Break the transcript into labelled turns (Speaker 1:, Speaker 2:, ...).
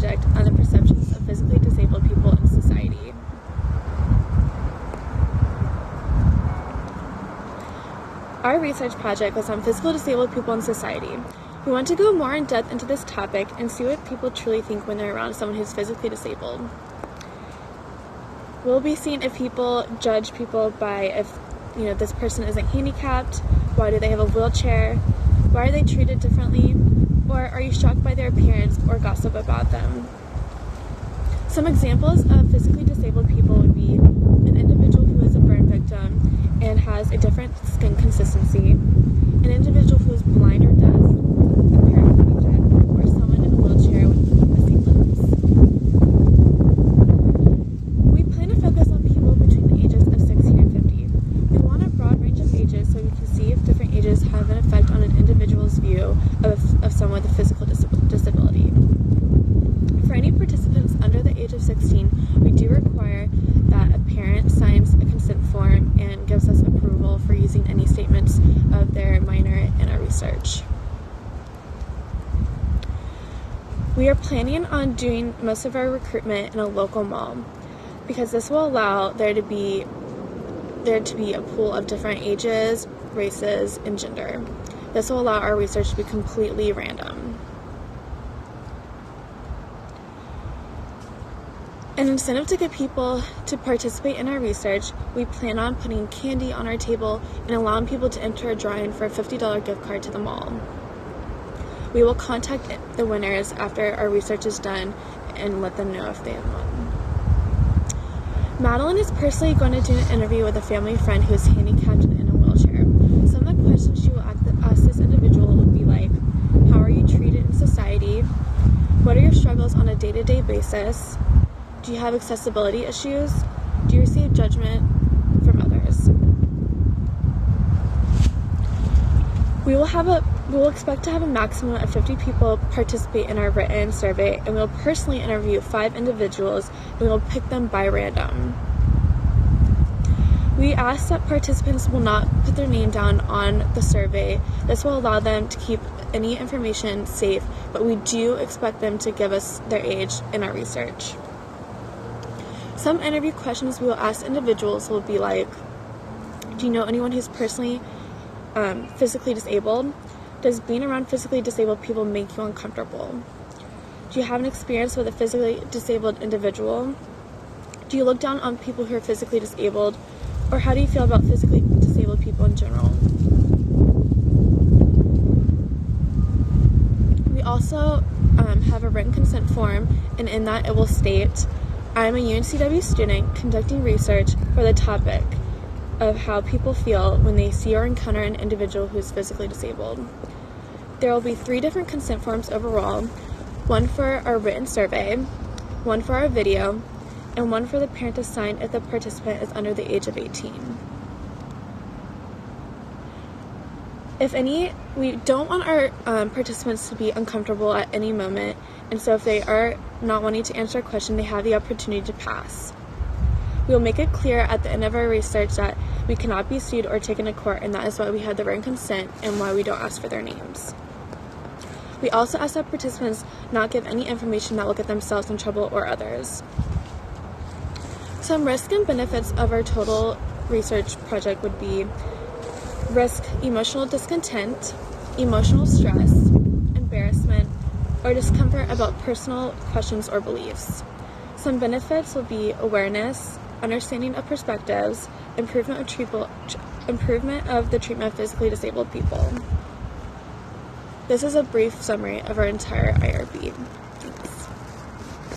Speaker 1: project on the perceptions of physically disabled people in society. Our research project was on physical disabled people in society. We want to go more in depth into this topic and see what people truly think when they're around someone who's physically disabled. We'll be seeing if people judge people by if, this person isn't handicapped, why do they have a wheelchair, why are they treated differently, or are you shocked by their appearance or gossip about them? Some examples of physically disabled people would be an individual who is a burn victim and has a different skin consistency, an individual who is blind or deaf, a paraplegic, or someone in a wheelchair with missing limbs. We plan to focus on people between the ages of 16 and 50. We want a broad range of ages so we can see if different ages have an effect on an individual's view of someone with a physical disability. For any participants under the age of 16, we do require that a parent signs a consent form and gives us approval for using any statements of their minor in our research. We are planning on doing most of our recruitment in a local mall because this will allow there to be a pool of different ages, races, and gender. This will allow our research to be completely random. An incentive to get people to participate in our research, we plan on putting candy on our table and allowing people to enter a drawing for a $50 gift card to the mall. We will contact the winners after our research is done and let them know if they have won. Madeline is personally going to do an interview with a family friend who is handicapped and in a wheelchair. Some of the questions she will ask this individual will be like, how are you treated in society? What are your struggles on a day-to-day basis? Do you have accessibility issues? Do you receive judgment from others? We will expect to have a maximum of 50 people participate in our written survey, and we will personally interview 5 individuals, and we will pick them by random. We ask that participants will not put their name down on the survey. This will allow them to keep any information safe, but we do expect them to give us their age in our research. Some interview questions we will ask individuals will be like, do you know anyone who's personally physically disabled? Does being around physically disabled people make you uncomfortable? Do you have an experience with a physically disabled individual? Do you look down on people who are physically disabled? Or how do you feel about physically disabled people in general? We also have a written consent form, and in that it will state, I'm a UNCW student conducting research for the topic of how people feel when they see or encounter an individual who is physically disabled. There will be 3 different consent forms overall, one for our written survey, one for our video, and one for the parent to sign if the participant is under the age of 18. We don't want our participants to be uncomfortable at any moment, and so if they are not wanting to answer a question, they have the opportunity to pass. We will make it clear at the end of our research that we cannot be sued or taken to court, and that is why we had the written consent and why we don't ask for their names. We also ask that participants not give any information that will get themselves in trouble or others. Some risks and benefits of our total research project would be risk emotional discontent, emotional stress, embarrassment, or discomfort about personal questions or beliefs. Some benefits will be awareness, understanding of perspectives, improvement of the treatment of physically disabled people. This is a brief summary of our entire IRB.